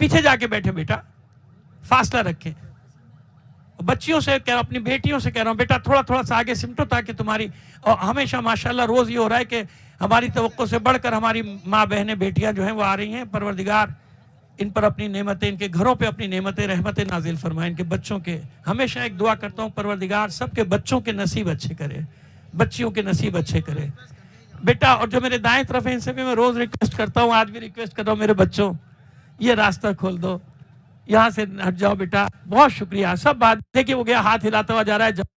پیچھے جا کے بیٹھے بیٹا, فاصلہ رکھیں. بچیوں سے کہہ رہا ہوں, اپنی بیٹیوں سے کہہ رہا ہوں, بیٹا تھوڑا تھوڑا سا آگے سمٹو تاکہ تمہاری, اور ہمیشہ ماشاءاللہ روز یہ ہو رہا ہے کہ ہماری توقع سے بڑھ کر ہماری ماں بہنیں بیٹیاں جو ہیں وہ آ رہی ہیں. پروردگار ان پر اپنی نعمتیں, ان کے گھروں پہ اپنی نعمتیں رحمتیں نازل فرمائیں, ان کے بچوں کے. ہمیشہ ایک دعا کرتا ہوں, پروردگار سب کے بچوں کے نصیب اچھے کرے, بچیوں کے نصیب اچھے کرے بیٹا. اور جو میرے دائیں طرف ہیں ان سے بھی میں روز ریکویسٹ کرتا ہوں, آج بھی ریکویسٹ کر رہا ہوں, میرے بچوں یہ راستہ کھول دو, یہاں سے ہٹ جاؤ بیٹا. بہت شکریہ. سب بات دیکھیے وہ گیا ہاتھ ہلاتا ہوا جا رہا ہے.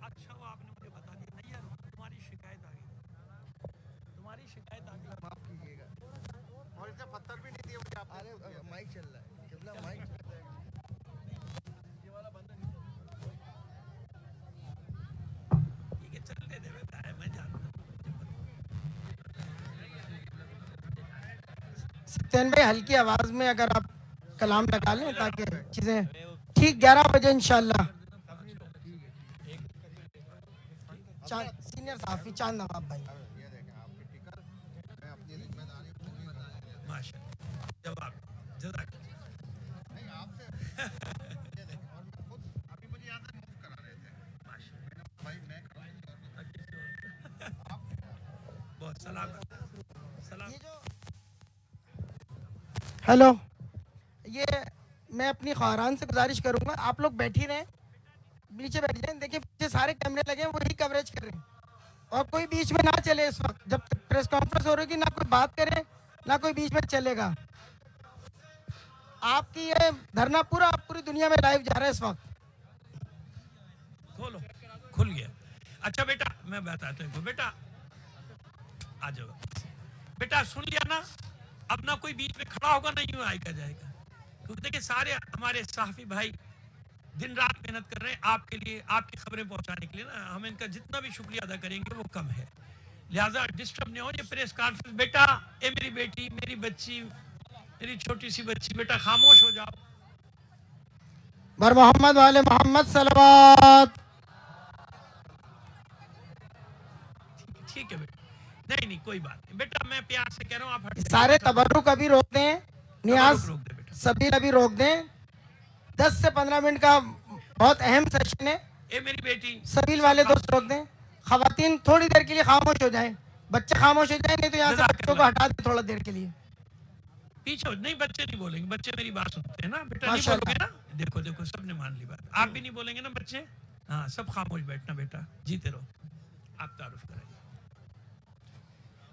اچھا ہوا آپ نے مجھے بتا دیا. نہیں یار تمہاری شکایت آ گئی, تمہاری شکایت آ گئی. معاف کیجیے گا. اور اسے پتھر بھی نہیں دیے مجھے آپ نے. مائک چل رہا ہے قبلہ, مائک چل رہا ہے. یہ والا بند ہے. ٹھیک ہے چلنے دے بیٹا, ہے میں جانتا ہوں. سفین بھائی ہلکی آواز میں اگر آپ کلام لگا لیں تاکہ چیزیں ٹھیک 11 بجے انشاءاللہ. سینئر صحافی چاند نواب بھائی. یہ دیکھیں آپ کی ٹکر, میں اپنی ذمہ داری پوری کر رہا ہوں. ماشاءاللہ جواب جزاک نہیں آپ سے یہ دیکھیں, اور میں خود ابھی مجھے یاد ہے موو کرا رہے تھے بھائی, میں بہت سلام سلام. یہ جو ہیلو, یہ میں اپنی خواہران سے گزارش کروں گا آپ لوگ بیٹھی رہیں, نیچے بیٹھ جائیں. دیکھیں پیچھے سارے کیمرے لگے ہیں, وہی کوریج کر رہے ہیں, اور کوئی بیچ میں نہ چلے اس وقت جب تک پریس کانفرنس ہو رہی ہے. نہ کوئی بات کرے نہ کوئی بیچ میں چلے گا. آپ کی یہ دھرنا پوری دنیا میں لائیو جا رہا ہے اس وقت. کھولو, کھل گیا. اچھا بیٹا میں بتاتا ہوں بیٹا, آ جاؤ بیٹا. سن لیا نا, اب نہ کوئی بیچ میں کھڑا ہوگا نہ یوں آئے گا جائے گا, کیونکہ دیکھیں سارے ہمارے صحافی بھائی دن رات محنت کر رہے ہیں آپ کے لیے, آپ کی خبریں پہنچانے کے لیے نا. ہم ان کا جتنا بھی شکریہ ادا کریں گے وہ کم ہے, لہٰذا ڈسٹرب نہیں ہو. یہ پریس کانفرنس بیٹا, اے میری بیٹی, میری بچی, میری چھوٹی سی بچی, بیٹا خاموش ہو جاؤ. بر محمد والے محمد صلوات. ٹھیک ہے بیٹا, نہیں نہیں کوئی بات نہیں بیٹا, میں پیار سے کہہ رہا ہوں آپ ہٹ جائیے. سارے تبرک ابھی روک دیں, نیاز تبرک روک دے بیٹا. سبیل ابھی روک دیں. 10 سے 15 منٹ کا بہت اہم سیشن ہے, اے میری بیٹی سبیل سب والے دوست خاموش. روک دیں. خواتین تھوڑی دیر کے لیے خاموش ہو جائیں, بچے خاموش ہو جائیں, نہیں تو یہاں سے جزاک بچوں کو اللہ. ہٹا دیں تھوڑا دیر کے لیے. پیچھے نہیں, بچے نہیں بولیں گے, بچے میری بات سنتے ہیں نا بیٹا. نہیں ماشاء بولو گے اللہ. نا, دیکھو دیکھو سب نے مان لی بات. آپ بھی نہیں بولیں گے نا بچے, ہاں سب خاموش بیٹھنا بیٹا, جیتے رہو. آپ تعارف کرائیے.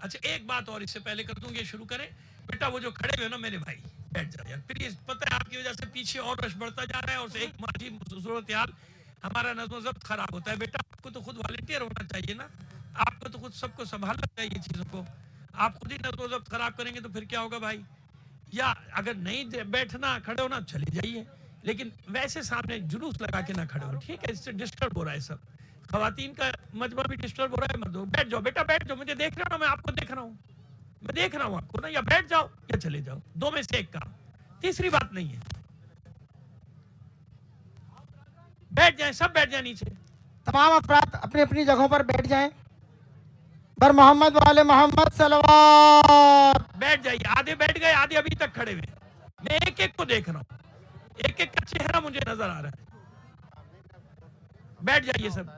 اچھا ایک بات اور اس سے پہلے کر دوں, یہ شروع کریں بیٹا. وہ جو کھڑے ہوئے نا میرے بھائی, بیٹھ جائے یار پلیز. پتہ ہے آپ کی وجہ سے پیچھے اور رش بڑھتا جا رہا ہے, اور ایک ماضی صورتحال ہمارا نظم و ضبط خراب ہوتا ہے. بیٹا آپ کو تو خود والنٹیئر ہونا چاہیے نا, آپ کو تو خود سب کو سنبھالنا چاہیے چیزوں کو. آپ خود ہی نظم و ضبط خراب کریں گے تو پھر کیا ہوگا بھائی. یا اگر نہیں بیٹھنا, کھڑے ہونا, چلے جائیے, لیکن ویسے سامنے جلوس لگا کے نہ کھڑے ہو, ٹھیک ہے. اس سے ڈسٹرب ہو رہا ہے سب. خواتین کا مجمع بھی ڈسٹرب ہو رہا ہے, مردوں. بیٹھ جاؤ بیٹا, بیٹھ جاؤ. مجھے دیکھ رہا ہوں, میں آپ کو دیکھ رہا ہوں, میں دیکھ رہا ہوں آپ کو نا. یا بیٹھ جاؤ یا چلے جاؤ, دو میں سے ایک کام. تیسری بات نہیں ہے, بیٹھ جائیں, سب بیٹھ جائیں نیچے. تمام افراد اپنی اپنی جگہوں پر بیٹھ جائیں. بر محمد والے محمد صلوات. بیٹھ جائیے. آدھے بیٹھ گئے, آدھے ابھی تک کھڑے ہوئے. میں ایک ایک کو دیکھ رہا ہوں, ایک ایک کا چہرہ مجھے نظر آ رہا ہے. بیٹھ جائیے سب,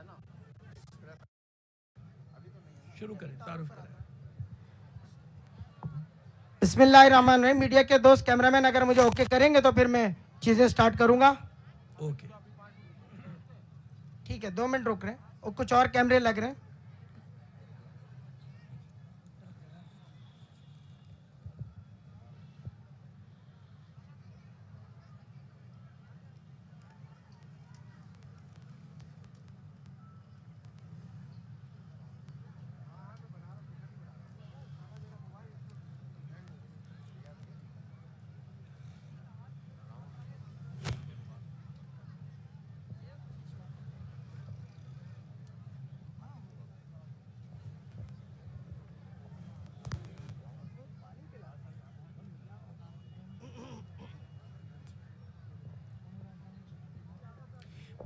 شروع کریں, تعارف کریں. بسم اللہ الرحمن الرحیم. میڈیا کے دوست کیمرہ مین اگر مجھے اوکے کریں گے تو پھر میں چیزیں سٹارٹ کروں گا. اوکے. ٹھیک ہے, 2 منٹ رک رہے ہیں, اور کچھ اور کیمرے لگ رہے ہیں.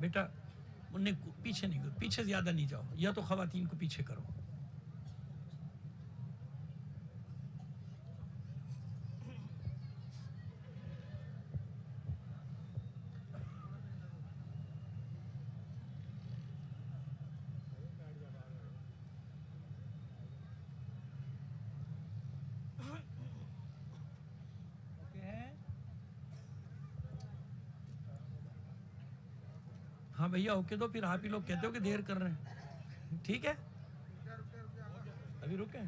بیٹا انہیں پیچھے نہیں، پیچھے زیادہ نہیں جاؤ، یا تو خواتین کو پیچھے کرو. ہاں بھیا اوکے دو، پھر آپ ہی لوگ کہتے ہو کہ دیر کر رہے ہیں. ٹھیک ہے ابھی رکے.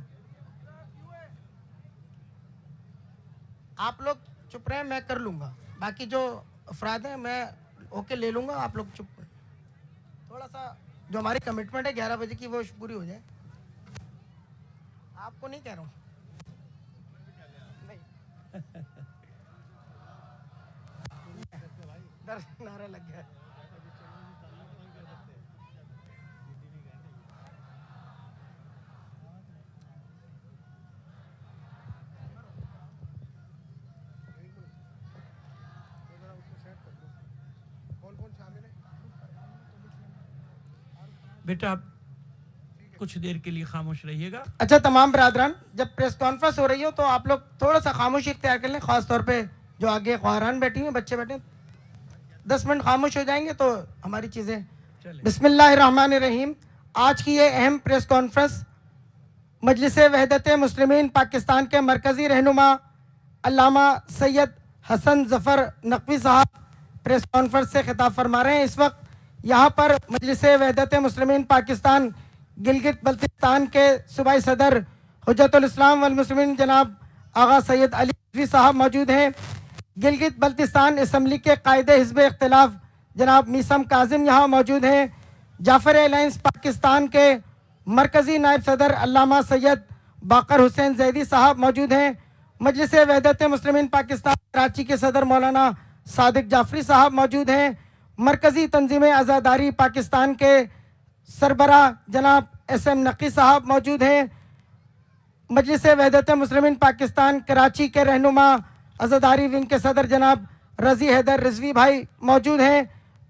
آپ لوگ چپ رہیں، میں کر لوں گا. باقی جو افراد ہیں میں اوکے لے لوں گا، آپ لوگ چپ رہیں. تھوڑا سا جو ہماری کمٹمنٹ ہے 11 بجے کی وہ پوری ہو جائے. آپ کو نہیں کہہ رہا ہوں. نہیں نعرہ لگ گیا. بیٹا آپ کچھ دیر کے لیے خاموش رہیے گا. اچھا تمام برادران، جب پریس کانفرنس ہو رہی ہو تو آپ لوگ تھوڑا سا خاموشی اختیار کر لیں، خاص طور پہ جو آگے خواہران بیٹھی ہیں، بچے بیٹھے ہیں. 10 منٹ خاموش ہو جائیں گے تو ہماری چیزیں. چلیں. بسم اللہ الرحمن الرحیم. آج کی یہ اہم پریس کانفرنس مجلس وحدت مسلمین پاکستان کے مرکزی رہنما علامہ سید حسن ظفر نقوی صاحب پریس کانفرنس سے خطاب فرما رہے ہیں. اس وقت یہاں پر مجلس وحدت مسلمین پاکستان گلگت بلتستان کے صوبائی صدر حجت الاسلام والمسلمین جناب آغا سید علی رضوی صاحب موجود ہیں. گلگت بلتستان اسمبلی کے قائد حزب اختلاف جناب میثم کاظم یہاں موجود ہیں. جعفر الائنس پاکستان کے مرکزی نائب صدر علامہ سید باقر حسین زیدی صاحب موجود ہیں. مجلس وحدت مسلمین پاکستان کراچی کے صدر مولانا صادق جعفری صاحب موجود ہیں. مرکزی تنظیم عزاداری پاکستان کے سربراہ جناب ایس ایم نقی صاحب موجود ہیں. مجلس وحدت مسلمین پاکستان کراچی کے رہنما عزاداری ونگ کے صدر جناب رضی حیدر رضوی بھائی موجود ہیں.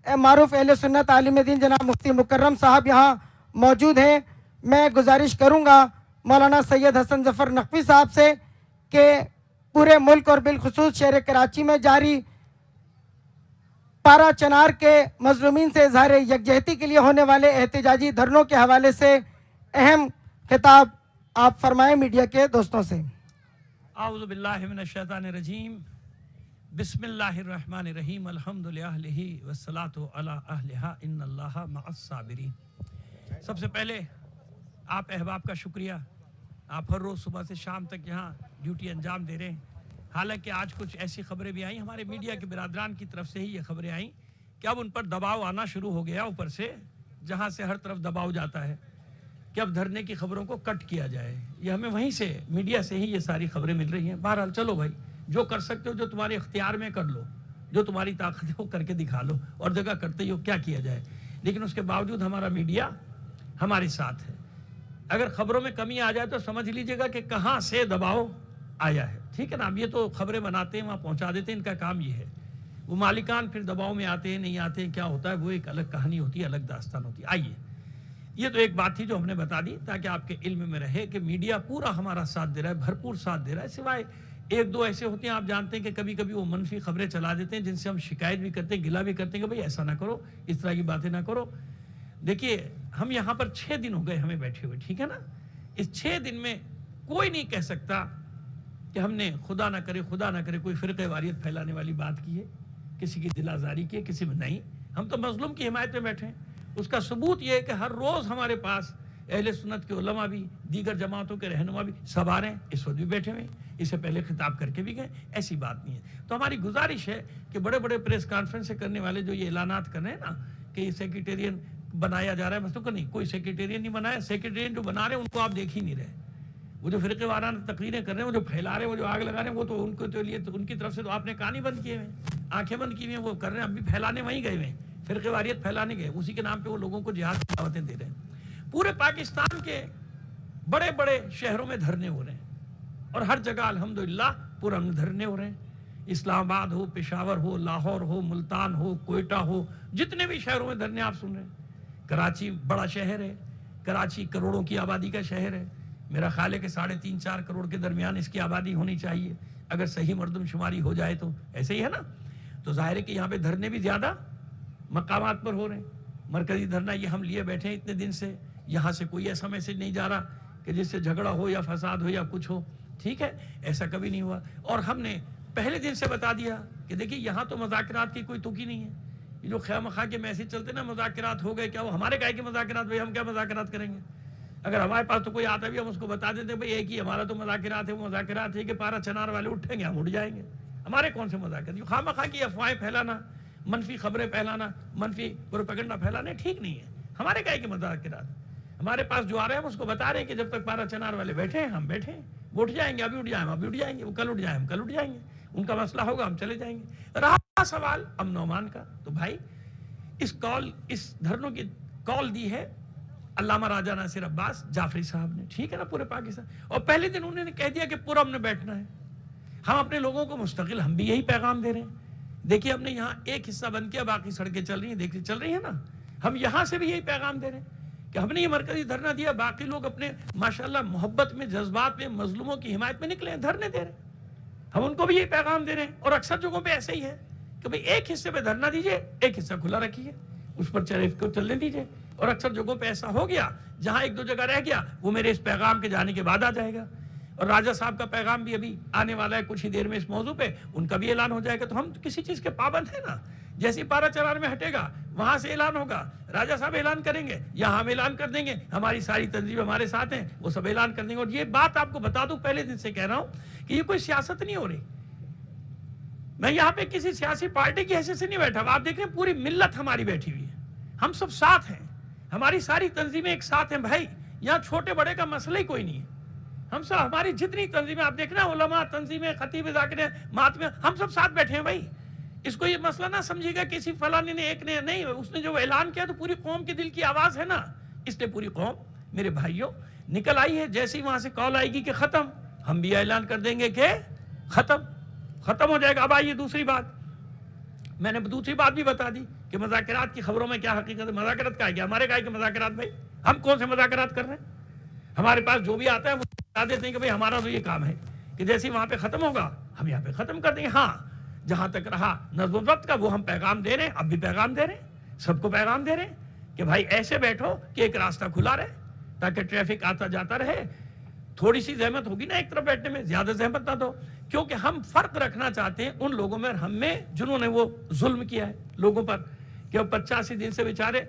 معروف اہل سنت عالم دین جناب مفتی مکرم صاحب یہاں موجود ہیں. میں گزارش کروں گا مولانا سید حسن ظفر نقوی صاحب سے کہ پورے ملک اور بالخصوص شہر کراچی میں جاری پارا چنار کے مظلومین سے اظہار یکجہتی کے لیے ہونے والے احتجاجی دھرنوں کے حوالے سے اہم خطاب آپ فرمائیں میڈیا کے دوستوں سے. اعوذ باللہ من الشیطان الرجیم. بسم اللہ الرحمن الرحیم. الحمد للہ والصلاۃ علی اہلہا ان اللہ مع الصابرین. سب سے پہلے آپ احباب کا شکریہ. آپ ہر روز صبح سے شام تک یہاں ڈیوٹی انجام دے رہے ہیں. حالانکہ آج کچھ ایسی خبریں بھی آئیں ہمارے میڈیا کے برادران کی طرف سے ہی یہ خبریں آئیں کہ اب ان پر دباؤ آنا شروع ہو گیا اوپر سے، جہاں سے ہر طرف دباؤ جاتا ہے کہ اب دھرنے کی خبروں کو کٹ کیا جائے. یہ ہمیں وہیں سے میڈیا سے ہی یہ ساری خبریں مل رہی ہیں. بہرحال چلو بھائی، جو کر سکتے ہو، جو تمہارے اختیار میں کر لو، جو تمہاری طاقت ہے وہ کر کے دکھا لو، اور جگہ کرتے ہی ہو کیا کیا جائے. لیکن اس کے باوجود ہمارا میڈیا ہمارے ساتھ ہے. اگر خبروں میں کمی آ جائے تو سمجھ لیجئے گا کہ کہاں سے دباؤ آیا ہے. ٹھیک ہے نا. اب یہ تو خبریں بناتے ہیں، وہاں پہنچا دیتے ہیں، ان کا کام یہ ہے. وہ مالکان پھر دباؤ میں آتے ہیں نہیں آتے ہیں، کیا ہوتا ہے وہ ایک الگ کہانی ہوتی ہے، الگ داستان ہوتی ہے. آئیے، یہ تو ایک بات تھی جو ہم نے بتا دی تاکہ آپ کے علم میں رہے کہ میڈیا پورا ہمارا ساتھ دے رہا ہے، بھرپور ساتھ دے رہا ہے. سوائے ایک دو ایسے ہوتے ہیں، آپ جانتے ہیں کہ کبھی کبھی وہ منفی خبریں چلا دیتے ہیں جن سے ہم شکایت بھی کرتے ہیں، گلہ بھی کرتے ہیں کہ بھائی ایسا نہ کرو، اس طرح کی باتیں نہ کرو. دیکھیے ہم یہاں پر 6 دن ہو گئے ہمیں بیٹھے ہوئے، ٹھیک ہے نا. اس 6 دن میں کوئی نہیں کہہ سکتا کہ ہم نے خدا نہ کرے کوئی فرقہ واریت پھیلانے والی بات کی ہے، کسی کی دل آزاری کی ہے، کسی میں نہیں. ہم تو مظلوم کی حمایت میں بیٹھے ہیں. اس کا ثبوت یہ ہے کہ ہر روز ہمارے پاس اہل سنت کے علماء بھی، دیگر جماعتوں کے رہنما بھی سب آ رہے ہیں. اس وقت بھی بیٹھے ہوئے ہیں، اس سے پہلے خطاب کر کے بھی گئے. ایسی بات نہیں ہے. تو ہماری گزارش ہے کہ بڑے بڑے پریس کانفرنس کرنے والے جو یہ اعلانات کر رہے ہیں نا کہ یہ سیکریٹرین بنایا جا رہا ہے، مثلا نہیں، کوئی سیکریٹرین نہیں بنایا. سیکریٹرین جو بنا رہے ہیں ان کو آپ دیکھ ہی نہیں رہے. وہ جو فرقے وارانہ تقریریں کر رہے ہیں، وہ جو پھیلا رہے ہیں، وہ جو آگ لگا رہے ہیں، وہ تو ان کو تو لیے ان کی طرف سے تو آپ نے کان ہی بند کیے ہوئے ہیں، آنکھیں بند کی ہوئی ہیں. وہ کر رہے ہیں، اب بھی پھیلانے وہیں گئے ہوئے ہیں، فرقے واریت پھیلانے گئے. اسی کے نام پہ وہ لوگوں کو جہاد کی دعوتیں دے رہے ہیں. پورے پاکستان کے بڑے بڑے شہروں میں دھرنے ہو رہے ہیں اور ہر جگہ الحمدللہ پورا دھرنے ہو رہے ہیں. اسلام آباد ہو, پشاور ہو, لاہور ہو, ملتان ہو, کوئٹہ ہو, جتنے بھی شہروں میں دھرنے آپ سن رہے ہیں. کراچی بڑا شہر ہے, کراچی کروڑوں کی آبادی کا شہر ہے. میرا خیال ہے کہ 3.5-4 کروڑ کے درمیان اس کی آبادی ہونی چاہیے اگر صحیح مردم شماری ہو جائے تو. ایسے ہی ہے نا. تو ظاہر ہے کہ یہاں پہ دھرنے بھی زیادہ مقامات پر ہو رہے ہیں. مرکزی دھرنا یہ ہم لیے بیٹھے ہیں اتنے دن سے, یہاں سے کوئی ایسا میسج نہیں جا رہا کہ جس سے جھگڑا ہو یا فساد ہو یا کچھ ہو. ٹھیک ہے, ایسا کبھی نہیں ہوا. اور ہم نے پہلے دن سے بتا دیا کہ دیکھیے یہاں تو مذاکرات کی کوئی تکی نہیں ہے. یہ جو خواہ مخواہ کے میسج چلتے نا مذاکرات ہو گئے, کیا وہ ہمارے کہے کہ مذاکرات, بھائی ہم کیا مذاکرات کریں گے؟ اگر ہمارے پاس تو کوئی آتا بھی ہم اس کو بتا دیتے بھائی ایک ہی ہمارا تو مذاکرات ہے. وہ مذاکرات ہے کہ پارا چنار والے اٹھیں گے ہم اٹھ جائیں گے. ہمارے کون سے مذاکرات؟ خواہ مخواہ کی افواہیں پھیلانا, منفی خبریں پھیلانا, منفی پروپیگنڈا پھیلانا ٹھیک نہیں ہے. ہمارے کہے کہ مذاکرات, ہمارے پاس جو آ رہے ہیں ہم اس کو بتا رہے ہیں کہ جب تک پارا چنار والے بیٹھے ہیں ہم بیٹھے ہیں. وہ اٹھ جائیں گے, ابھی اٹھ جائیں ہم ابھی اٹھ جائیں گے, وہ کل اٹھ جائیں ہم کل اٹھ جائیں گے. ان کا مسئلہ ہوگا ہم چلے جائیں گے. رہا سوال امن و امان کا, تو بھائی اس دھرنوں کی کال دی ہے علامہ راجہ ناصر عباس جعفری صاحب نے, ٹھیک ہے نا, پورے پاکستان. اور پہلے دن انہوں نے کہہ دیا کہ پرامن میں بیٹھنا ہے. ہم اپنے لوگوں کو مستقل ہم بھی یہی پیغام دے رہے ہیں. دیکھیے ہم نے یہاں ایک حصہ بند کیا, باقی سڑکیں چل رہی ہیں, دیکھیے چل رہی ہیں نا. ہم یہاں سے بھی یہی پیغام دے رہے ہیں کہ ہم نے یہ مرکزی دھرنا دیا, باقی لوگ اپنے ماشاءاللہ محبت میں, جذبات میں, مظلوموں کی حمایت میں نکلے ہیں, دھرنے دے رہے ہیں. ہم ان کو بھی یہی پیغام دے رہے ہیں. اور اکثر جگہوں پہ ایسے ہی ہے کہ بھئی ایک حصے پہ دھرنا دیجئے, ایک حصہ کھلا رکھیے, اس پر چلنے دیجئے. اور اکثر جگہوں پہ ایسا ہو گیا, جہاں ایک دو جگہ رہ گیا وہ میرے اس پیغام کے جانے کے بعد آ جائے گا. اور راجہ صاحب کا پیغام بھی ابھی آنے والا ہے کچھ ہی دیر میں اس موضوع پہ, ان کا بھی اعلان ہو جائے گا. تو ہم کسی چیز کے پابند ہیں نا. جیسے پارا چنار میں ہٹے گا وہاں سے اعلان ہوگا, راجہ صاحب اعلان کریں گے, یہاں ہم اعلان کر دیں گے, ہماری ساری تنظیم ہمارے ساتھ ہیں, وہ سب اعلان کر دیں گے. اور یہ بات آپ کو بتا دوں, پہلے دن سے کہہ رہا ہوں کہ یہ کوئی سیاست نہیں ہو رہی. میں یہاں پہ کسی سیاسی پارٹی کی حیثیت سے نہیں بیٹھا ہوں. آپ دیکھ رہے ہیں پوری ملت ہماری بیٹھی ہوئی ہے, ہم سب ساتھ ہیں, ہماری ساری تنظیمیں ایک ساتھ ہیں. بھائی یہاں چھوٹے بڑے کا مسئلہ ہی کوئی نہیں ہے. ہم سب, ہماری جتنی تنظیمیں آپ دیکھ رہے ہیں, علماء تنظیمیں, خطیب ذاکریں, ماتمے, ہم سب ساتھ بیٹھے ہیں. بھائی اس کو یہ مسئلہ نہ سمجھے گا کسی فلانے نے ایک نے نہیں, اس نے جو اعلان کیا تو پوری قوم کے دل کی آواز ہے نا. اس نے پوری قوم میرے بھائیوں نکل آئی ہے. جیسے ہی وہاں سے کال آئے گی کہ ختم, ہم بھی اعلان کر دیں گے کہ ختم ہو جائے گا. اب آئیے دوسری بات, میں نے دوسری بات بھی بتا دی کہ مذاکرات کی خبروں میں کیا حقیقت ہے. مذاکرات کا ہے کیا, ہمارے کہا کہ مذاکرات, بھائی ہم کون سے مذاکرات کر رہے ہیں. ہمارے پاس جو بھی آتا ہے وہ بتا دیتے ہیں کہ بھئی ہمارا تو یہ کام ہے کہ جیسے وہاں پہ ختم ہوگا ہم یہاں پہ ختم کر دیں گے. ہاں جہاں تک رہا نظم و ضبط کا, وہ ہم پیغام دے رہے ہیں, اب بھی پیغام دے رہے ہیں, سب کو پیغام دے رہے ہیں کہ بھائی ایسے بیٹھو کہ ایک راستہ کھلا رہے تاکہ ٹریفک آتا جاتا رہے. تھوڑی سی زحمت ہوگی نا ایک طرف بیٹھنے میں, زیادہ زحمت نہ دو, کیونکہ ہم فرق رکھنا چاہتے ہیں ان لوگوں میں اور ہم میں جنہوں نے وہ ظلم کیا ہے لوگوں پر, کہ وہ 85 دن سے بیچارے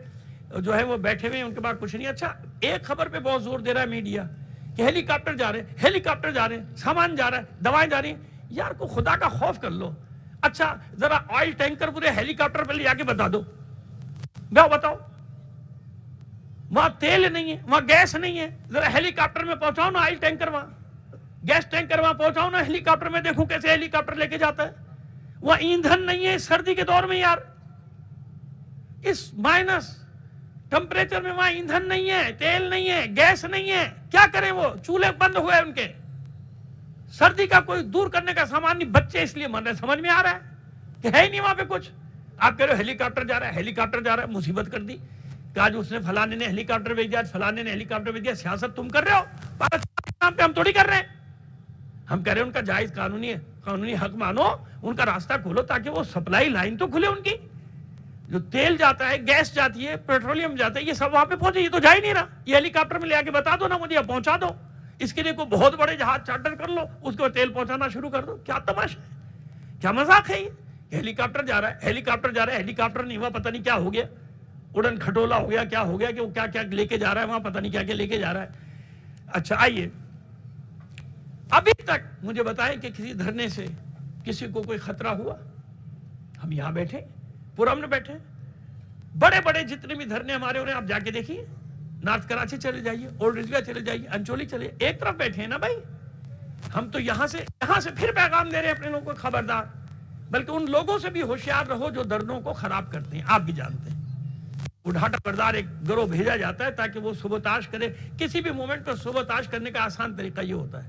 جو ہے وہ بیٹھے ہوئے ہیں, ان کے بعد کچھ نہیں. اچھا ایک خبر پہ بہت زور دے رہا ہے میڈیا کہ ہیلی کاپٹر جا رہے ہیں, سامان جا رہا ہے, دوائیں جا رہی ہیں. یار کو خدا کا خوف کر لو. اچھا ذرا آئل ٹینکر پورے ہیلی کاپٹر پہ لے جا کے بتا دو, بتاؤ وہاں تیل نہیں ہے, وہاں گیس نہیں ہے, ذرا ہیلی کاپٹر میں پہنچاؤ نا آئل ٹینکر, وہاں گیس ٹینکر وہاں پہنچاؤ نا ہیلی کاپٹر میں, دیکھوں کیسے ہیلی کاپٹر لے کے جاتا ہے. وہاں ایندھن نہیں ہے سردی کے دور میں یار, اس مائنس ٹمپریچر میں وہاں ایندھن نہیں ہے, تیل نہیں ہے, گیس نہیں ہے. کیا کریں, وہ چولہے بند ہوئے ان کے, سردی کا کوئی دور کرنے کا سامان نہیں. بچے اس لیے من رہے, سمجھ میں آ رہا ہے کہ ہے ہی نہیں وہاں پہ کچھ. آپ کہہ رہے ہو ہیلی کاپٹر جا رہا ہے, مصیبت کر دی کہ آج اس نے فلانے نے ہیلی کاپٹر بھیج دیا, فلانے نے ہیلی کاپٹر بھیج دیا. سیاست تم کر رہے ہو, نام پہ ہم تھوڑی کر رہے ہیں. ہم کہہ رہے ہیں ان کا جائز قانونی حق مانو, ان کا راستہ کھولو تاکہ وہ سپلائی لائن تو کھلے. ان کی جو تیل جاتا ہے, گیس جاتی ہے, پیٹرولیم جاتا ہے, یہ سب وہاں پہ پہنچے. یہ تو جا ہی نہیں رہا. یہ ہیلی کاپٹر میں لے آ کے بتا دو نا مجھے, پہنچا دو. اس کے لیے کوئی بہت بڑے جہاز چارٹر کر لو, اس کو تیل پہنچانا شروع کر دو. کیا تماشا ہے, کیا مذاق ہے یہ. ہیلی کاپٹر جا رہا ہے, ہیلی کاپٹر نہیں ہوا, پتہ نہیں کیا ہو گیا, اڑن کھٹولا ہو گیا, کیا ہو گیا کہ وہ کیا لے کے جا رہا ہے وہاں, پتہ نہیں کیا لے کے جا رہا ہے. اچھا آئیے, ابھی تک مجھے بتائیں کہ کسی دھرنے سے کسی کو کوئی خطرہ ہوا. ہم یہاں بیٹھے پرامن بیٹھے, بڑے بڑے جتنے بھی دھرنے ہمارے ہو رہے ہیں آپ جا کے دیکھیے, نارتھ کراچی چلے جائیے, اولڈ رضویہ چلے جائیے, انچولی چلے, ایک طرف بیٹھے ہیں نا بھائی. ہم تو یہاں سے پھر پیغام دے رہے ہیں اپنے لوگوں کو, خبردار. بلکہ ان لوگوں سے بھی ہوشیار رہو جو دھرنوں کو خراب کرتے ہیں. آپ بھی جانتے ہیں اڑھاٹا بردار ایک گروہ بھیجا جاتا ہے تاکہ وہ سبوتاش کرے. کسی بھی مومنٹ پر سبوتاش کرنے کا آسان طریقہ یہ ہوتا ہے